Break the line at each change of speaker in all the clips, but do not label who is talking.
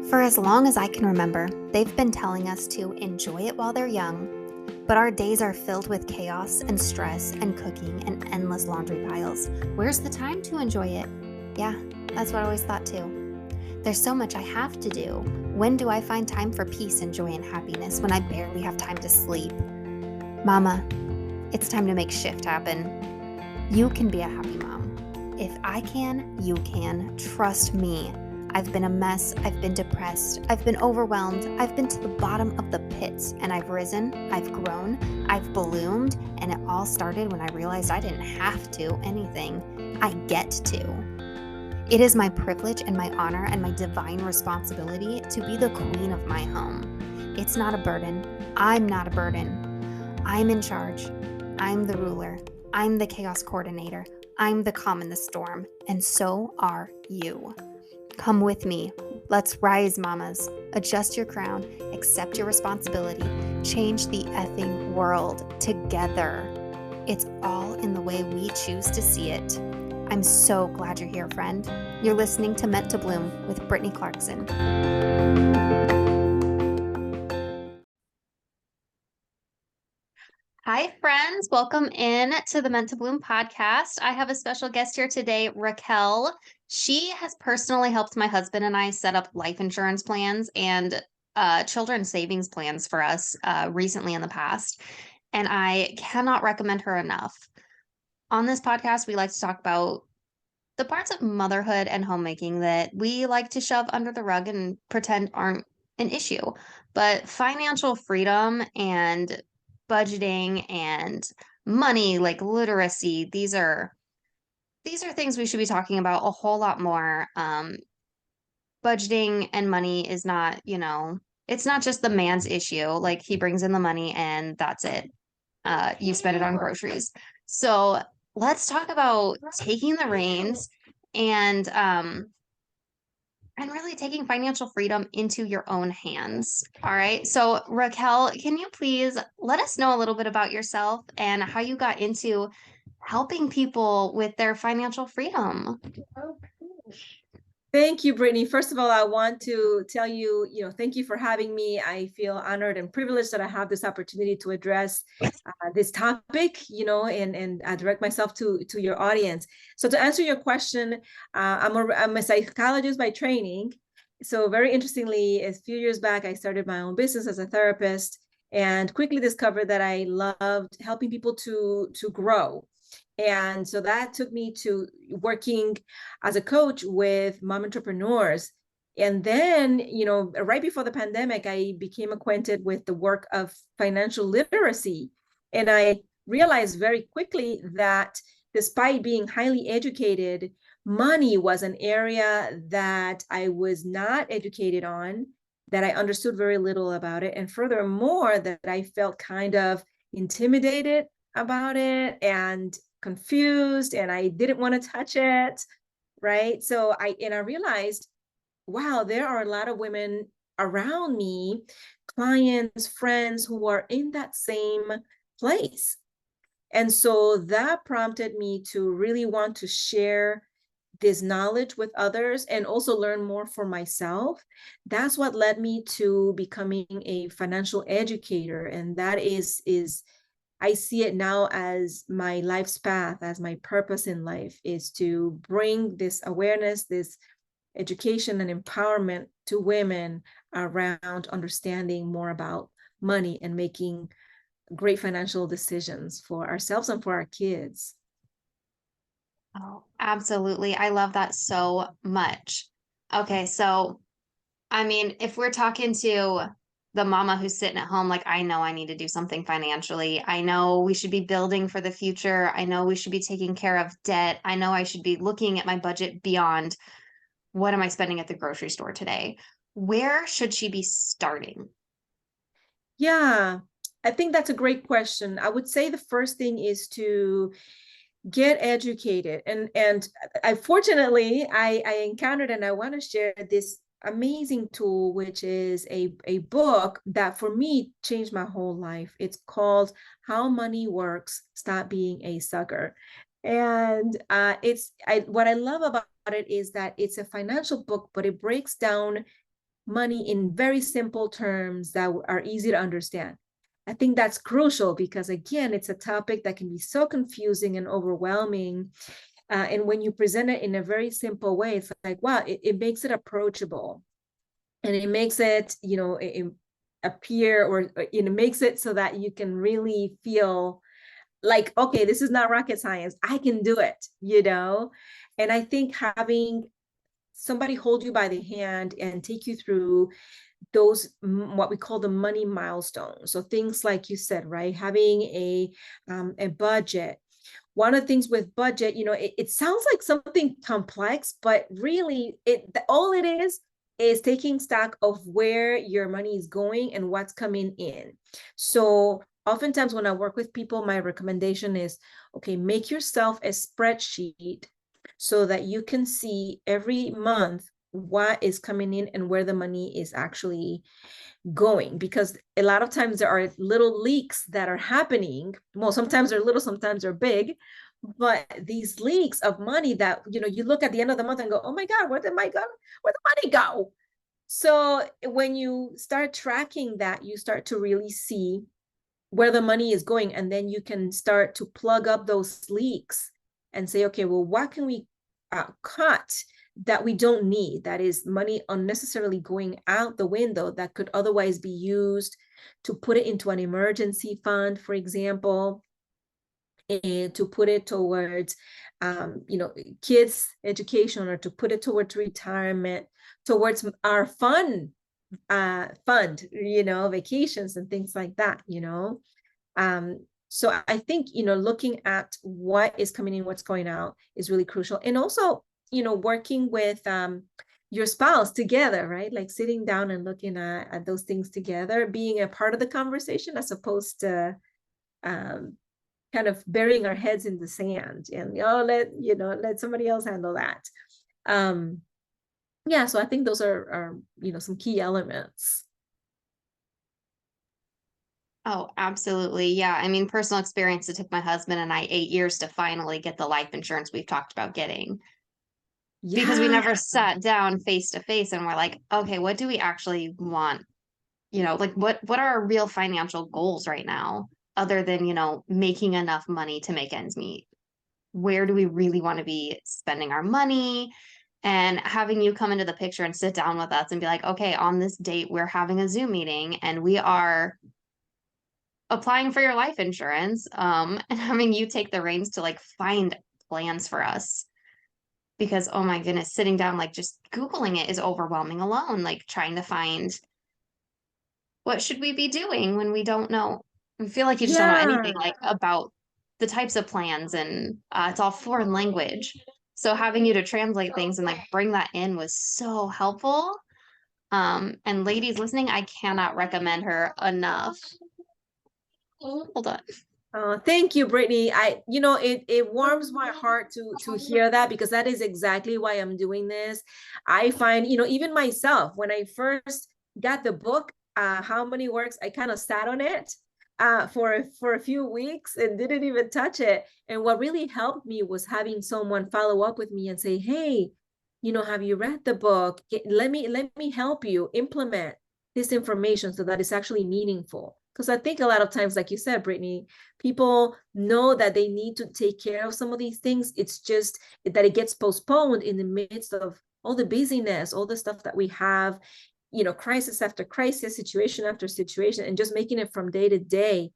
For as long as I can remember, they've been telling us to enjoy it while they're young, but our days are filled with chaos and stress and cooking and endless laundry piles. Where's the time to enjoy it? Yeah, that's what I always thought too. There's so much I have to do. When do I find time for peace and joy and happiness when I barely have time to sleep? Mama, it's time to make shift happen. You can be a happy mom. If I can, you can. Trust me. I've been a mess, I've been depressed, I've been overwhelmed, I've been to the bottom of the pits, and I've risen, I've grown, I've bloomed, and it all started when I realized I didn't have to anything. I get to. It is my privilege and my honor and my divine responsibility to be the queen of my home. It's not a burden. I'm not a burden. I'm in charge. I'm the ruler. I'm the chaos coordinator. I'm the calm in the storm, and so are you. Come with me. Let's rise, mamas. Adjust your crown, accept your responsibility, change the effing world together. It's all in the way we choose to see it. I'm so glad you're here, friend. You're listening to Meant to Bloom with Brittany Clarkson. Hi, friends. Welcome in to the Meant to Bloom podcast. I have a special guest here today, Raquel. She has personally helped my husband and I set up life insurance plans and children's savings plans for us recently in the past. And I cannot recommend her enough. On this podcast, we like to talk about the parts of motherhood and homemaking that we like to shove under the rug and pretend aren't an issue. But financial freedom and budgeting and money, like literacy, these are things we should be talking about a whole lot more. Budgeting and money is not, it's not just the man's issue. Like he brings in the money and that's it. You spend it on groceries. So let's talk about taking the reins and really taking financial freedom into your own hands. All right. So Raquel, can you please let us know a little bit about yourself and how you got into helping people with their financial freedom?
Thank you, Brittany. First of all, I want to tell you, thank you for having me. I feel honored and privileged that I have this opportunity to address this topic, and direct myself to your audience. So to answer your question, I'm a psychologist by training. So very interestingly, a few years back, I started my own business as a therapist and quickly discovered that I loved helping people to grow. And so that took me to working as a coach with mom entrepreneurs. And then, right before the pandemic, I became acquainted with the work of financial literacy. And I realized very quickly that despite being highly educated, money was an area that I was not educated on, that I understood very little about it. And furthermore, that I felt kind of intimidated about it and confused, and I didn't want to touch it, right? So I realized, wow, there are a lot of women around me, clients, friends who are in that same place. And so that prompted me to really want to share this knowledge with others and also learn more for myself. That's what led me to becoming a financial educator. And that is I see it now as my life's path, as my purpose in life, is to bring this awareness, this education and empowerment to women around understanding more about money and making great financial decisions for ourselves and for our kids.
Oh, absolutely. I love that so much. Okay, so I mean, if we're talking to the mama who's sitting at home, like, I know I need to do something financially. I know we should be building for the future. I know we should be taking care of debt. I know I should be looking at my budget beyond what am I spending at the grocery store today? Where should she be starting?
Yeah, I think that's a great question. I would say the first thing is to get educated. And I fortunately I encountered, and I want to share this amazing tool, which is a book that for me changed my whole life. It's called How Money Works, Stop Being a Sucker. And what I love about it is that it's a financial book, but it breaks down money in very simple terms that are easy to understand. I think that's crucial because, again, it's a topic that can be so confusing and overwhelming. And when you present it in a very simple way, it's like, wow, it makes it approachable. And it makes it, it appear, or it makes it so that you can really feel like, okay, this is not rocket science. I can do it. And I think having somebody hold you by the hand and take you through those, what we call the money milestones. So things like you said, right? Having a budget. One of the things with budget, it sounds like something complex, but really all it is taking stock of where your money is going and what's coming in. So oftentimes when I work with people, my recommendation is, okay, make yourself a spreadsheet so that you can see every month what is coming in and where the money is actually going, because a lot of times there are little leaks that are happening. Well, sometimes they're little, sometimes they're big, but these leaks of money that, you look at the end of the month and go, oh my God, where the money go? So when you start tracking that, you start to really see where the money is going, and then you can start to plug up those leaks and say, okay, well, what can we cut that we don't need, that is money unnecessarily going out the window that could otherwise be used to put it into an emergency fund, for example, and to put it towards kids education, or to put it towards retirement, towards our fund, vacations and things like that. So I think, looking at what is coming in, what's going out is really crucial. And also, working with your spouse together, right? Like sitting down and looking at those things together, being a part of the conversation, as opposed to kind of burying our heads in the sand and, let somebody else handle that. Yeah, so I think those are some key elements.
Oh, absolutely. Yeah. I mean, personal experience, it took my husband and I 8 years to finally get the life insurance we've talked about getting, because we
Yeah.
never sat down face to face and we're like, okay, what do we actually want? Like what are our real financial goals right now, other than, making enough money to make ends meet? Where do we really want to be spending our money? And having you come into the picture and sit down with us and be like, okay, on this date, we're having a Zoom meeting and we are applying for your life insurance, and having you take the reins to like find plans for us. Because, oh my goodness, sitting down, like just Googling it is overwhelming alone, like trying to find what should we be doing when we don't know. We feel like you just don't know anything
Yeah.
like about the types of plans, and it's all foreign language. So having you to translate things and like bring that in was so helpful. And ladies listening, I cannot recommend her enough. Hold on.
Thank you, Brittany. It warms my heart to hear that, because that is exactly why I'm doing this. I find, even myself, when I first got the book, How Money Works, I kind of sat on it for a few weeks and didn't even touch it. And what really helped me was having someone follow up with me and say, hey, have you read the book? Let me help you implement this information so that it's actually meaningful. Because I think a lot of times, like you said, Brittany, people know that they need to take care of some of these things. It's just that it gets postponed in the midst of all the busyness, all the stuff that we have, crisis after crisis, situation after situation, and just making it from day to day.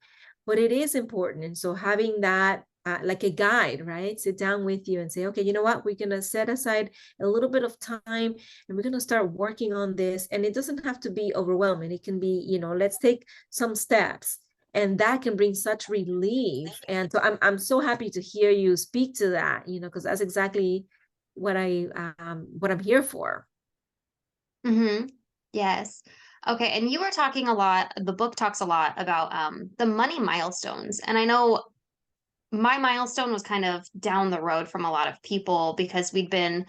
But it is important. And so having that like a guide, right? Sit down with you and say, okay, you know what? We're going to set aside a little bit of time and we're going to start working on this. And it doesn't have to be overwhelming. It can be, let's take some steps. And that can bring such relief. And so I'm so happy to hear you speak to that, because that's exactly what I'm here for.
Mm-hmm. Yes. Okay. And you were talking a lot, the book talks a lot about the money milestones. And I know my milestone was kind of down the road from a lot of people, because we'd been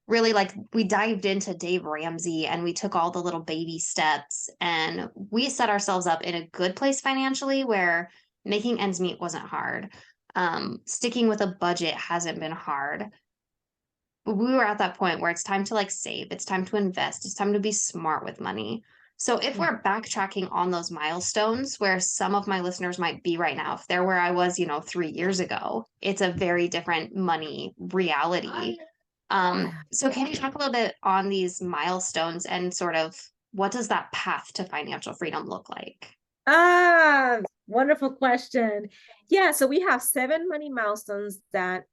really like, we dived into Dave Ramsey and we took all the little baby steps and we set ourselves up in a good place financially where making ends meet wasn't hard. Sticking with a budget hasn't been hard. we were at that point where it's time to like save, it's time to invest, it's time to be smart with money. So if we're backtracking on those milestones where some of my listeners might be right now, if they're where I was, 3 years ago, it's a very different money reality. So can you talk a little bit on these milestones and sort of what does that path to financial freedom look like?
Wonderful question. Yeah, so we have 7 money milestones that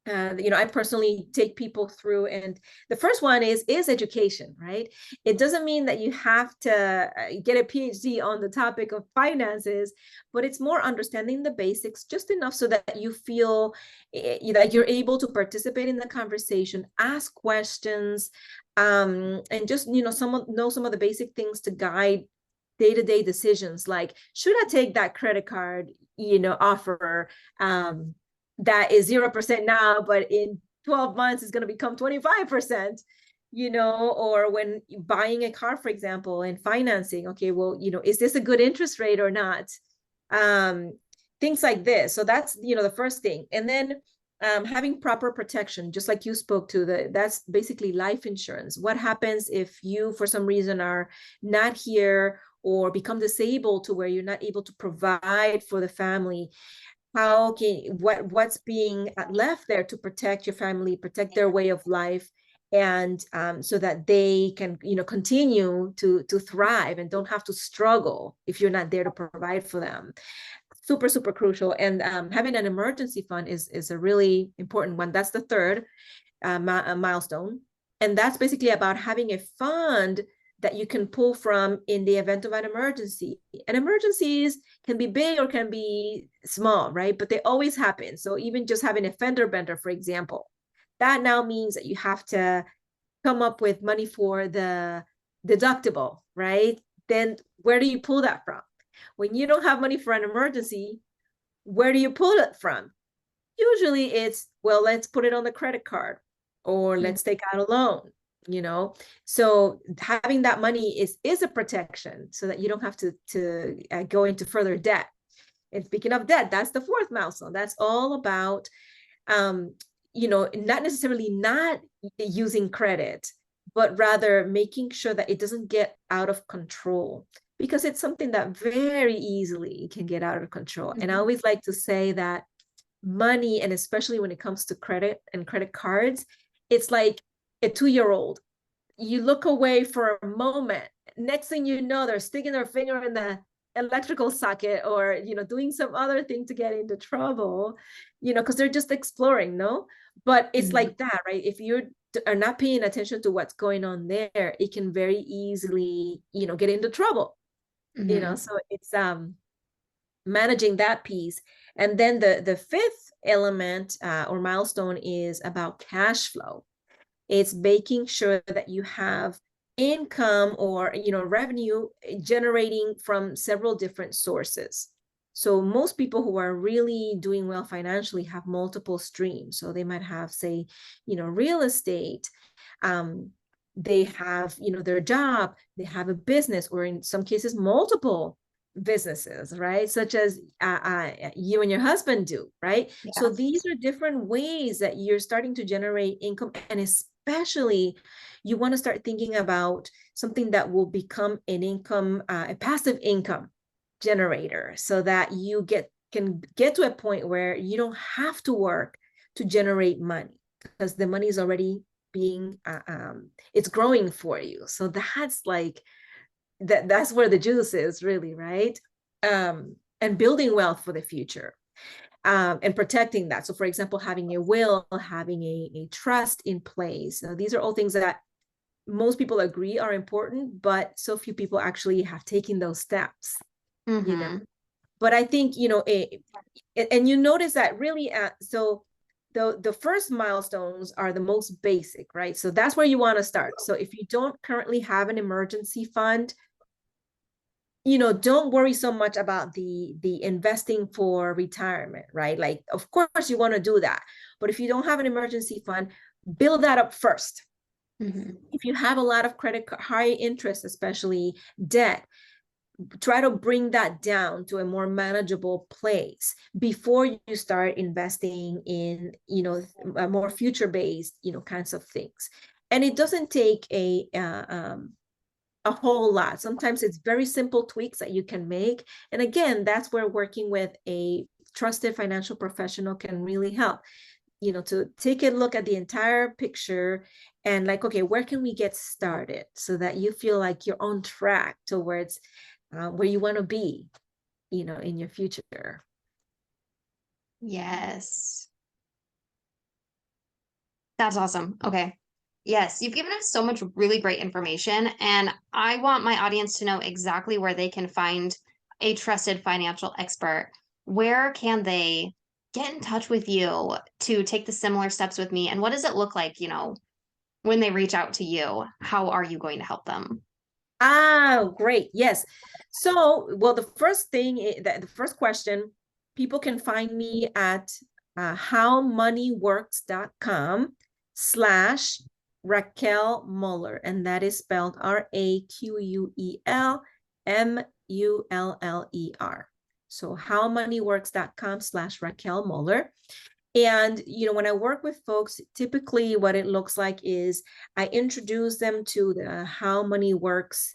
I personally take people through, and the first one is education, right? It doesn't mean that you have to get a PhD on the topic of finances, but it's more understanding the basics just enough so that you feel that you're able to participate in the conversation, ask questions, and just know some of the basic things to guide day-to-day decisions, like should I take that credit card offer that is 0% now, but in 12 months is going to become 25%, or when buying a car, for example, and financing, okay, well, is this a good interest rate or not? Things like this. So that's, the first thing. And then having proper protection, just like you spoke to, that's basically life insurance. What happens if you, for some reason, are not here or become disabled to where you're not able to provide for the family? What's being left there to protect your family, protect their way of life, and so that they can continue to thrive and don't have to struggle if you're not there to provide for them. Super, super crucial. And having an emergency fund is a really important one. That's the third milestone. And that's basically about having a fund that you can pull from in the event of an emergency. And emergencies can be big or can be small, right? But they always happen. So even just having a fender bender, for example, that now means that you have to come up with money for the deductible, right? Then where do you pull that from? When you don't have money for an emergency, where do you pull it from? Usually it's, well, let's put it on the credit card, or let's take out a loan. So having that money is a protection so that you don't have to go into further debt. And speaking of debt, that's the fourth milestone. That's all about not necessarily not using credit, but rather making sure that it doesn't get out of control, because it's something that very easily can get out of control. And I always like to say that money, and especially when it comes to credit and credit cards, it's like a 2-year-old. You look away for a moment, next thing you know, they're sticking their finger in the electrical socket, or doing some other thing to get into trouble, because they're just exploring. No, but it's like that, right? If you are not paying attention to what's going on there, it can very easily get into trouble. So it's managing that piece. And then the fifth element or milestone is about cash flow. It's making sure that you have income or revenue generating from several different sources. So most people who are really doing well financially have multiple streams. So they might have, say, real estate, they have their job, they have a business, or in some cases multiple businesses, right? Such as you and your husband do, right? Yeah. So these are different ways that you're starting to generate income, and especially you want to start thinking about something that will become an income, a passive income generator, so that you can get to a point where you don't have to work to generate money, because the money is already being it's growing for you. So that's like that's where the juice is, really, right? And building wealth for the future, and protecting that. So for example, having a will, having a trust in place. So these are all things that most people agree are important, but so few people actually have taken those steps. But I think and you notice that really so the first milestones are the most basic, right? So that's where you want to start. So if you don't currently have an emergency fund, don't worry so much about the investing for retirement, right? Like, of course you want to do that, but if you don't have an emergency fund, build that up first. If you have a lot of credit, high interest, especially debt, try to bring that down to a more manageable place before you start investing in, a more future-based, kinds of things. And it doesn't take a whole lot. Sometimes it's very simple tweaks that you can make. And again, that's where working with a trusted financial professional can really help, to take a look at the entire picture and like, okay, where can we get started so that you feel like you're on track towards where you want to be, in your future.
Yes. That's awesome. Okay. Yes, you've given us so much really great information, and I want my audience to know exactly where they can find a trusted financial expert. Where can they get in touch with you to take the similar steps with me? And what does it look like, when they reach out to you? How are you going to help them?
Great. Yes. So, well, the first thing, the first question, people can find me at howmoneyworks.com/Raquel Muller. And that is spelled RAQUEL MULLER. So howmoneyworks.com/Raquel Muller. And, when I work with folks, typically what it looks like is I introduce them to the How Money Works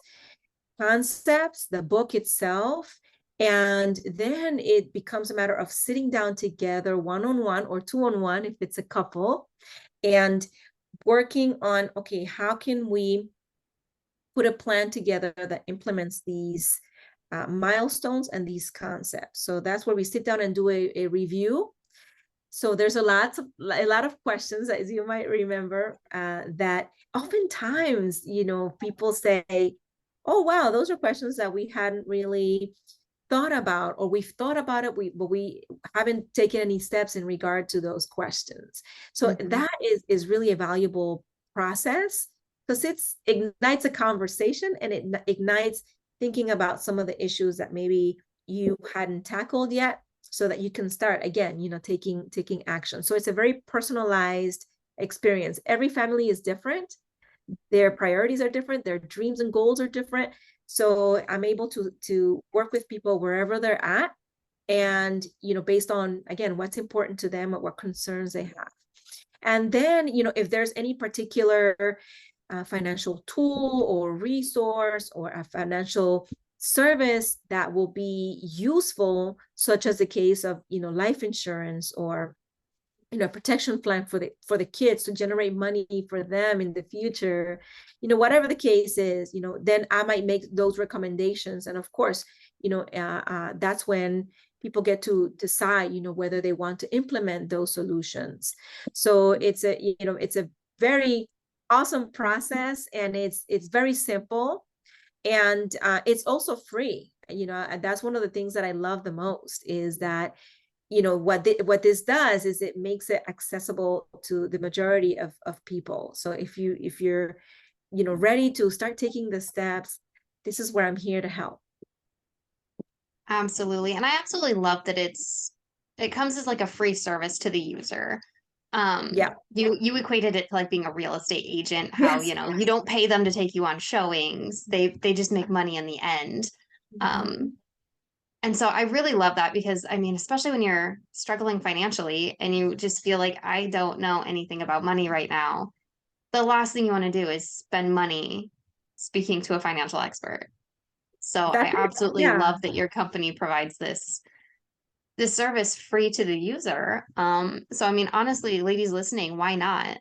concepts, the book itself, and then it becomes a matter of sitting down together one-on-one or two-on-one if it's a couple, and working on, okay, how can we put a plan together that implements these milestones and these concepts. So that's where we sit down and do a review. So there's a lot of questions, as you might remember, that oftentimes, people say, oh, wow, those are questions that we hadn't really thought about, or we've thought about it, but we haven't taken any steps in regard to those questions. So that is really a valuable process because it ignites a conversation and it ignites thinking about some of the issues that maybe you hadn't tackled yet, so that you can start again, taking action. So it's a very personalized experience. Every family is different. Their priorities are different. Their dreams and goals are different. So I'm able to work with people wherever they're at, and, based on, again, what's important to them or what concerns they have. And then, if there's any particular financial tool or resource or a financial service that will be useful, such as the case of, life insurance or, protection plan for the kids to generate money for them in the future, whatever the case is, then I might make those recommendations. And of course, that's when people get to decide, whether they want to implement those solutions. So it's a very awesome process, and it's very simple, and it's also free. And that's one of the things that I love the most, is that what this does is it makes it accessible to the majority of people. So if you're ready to start taking the steps, this is where I'm here to help.
Absolutely. And I absolutely love that it comes as like a free service to the user.
Yeah.
You equated it to like being a real estate agent, how,
Yes.
you don't pay them to take you on showings. They just make money in the end. And so I really love that because, I mean, especially when you're struggling financially and you just feel like, I don't know anything about money right now, the last thing you want to do is spend money speaking to a financial expert. So I
That's it.
absolutely
Yeah.
love that your company provides this service free to the user. So I mean, honestly, ladies listening, why not?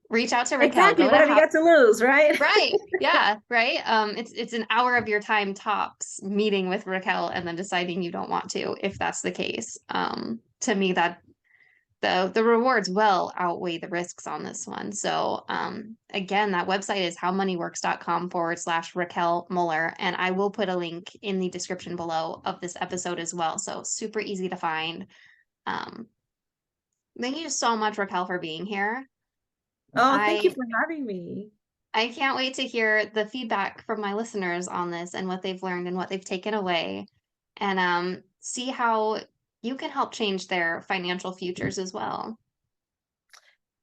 Reach out to Raquel.
Exactly.
Go
What
to
have you got to lose, right?
Right. Yeah. Right. It's an hour of your time tops meeting with Raquel and then deciding you don't want to, if that's the case. To me, that the rewards well outweigh the risks on this one. So again, that website is howmoneyworks.com/Raquel Muller. And I will put a link in the description below of this episode as well. So super easy to find. Thank you so much, Raquel, for being here.
Oh, thank you for having me.
I can't wait to hear the feedback from my listeners on this and what they've learned and what they've taken away, and see how you can help change their financial futures as well.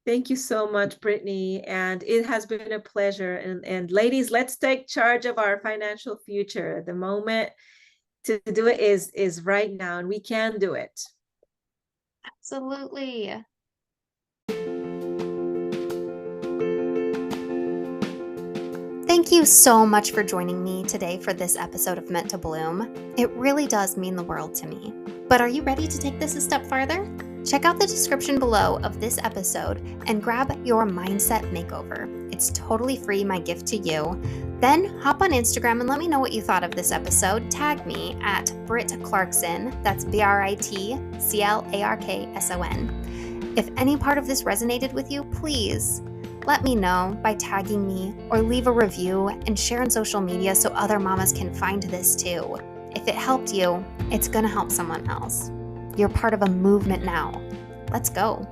Thank you so much, Brittany. And it has been a pleasure. And ladies, let's take charge of our financial future. The moment to do it is right now, and we can do it.
Absolutely.
Thank you so much for joining me today for this episode of Meant to Bloom. It really does mean the world to me. But are you ready to take this a step farther? Check out the description below of this episode and grab your mindset makeover. It's totally free, my gift to you. Then hop on Instagram and let me know what you thought of this episode. Tag me at Britt Clarkson, that's BritClarkson. If any part of this resonated with you, please let me know by tagging me or leave a review and share on social media so other mamas can find this too. If it helped you, it's gonna help someone else. You're part of a movement now. Let's go.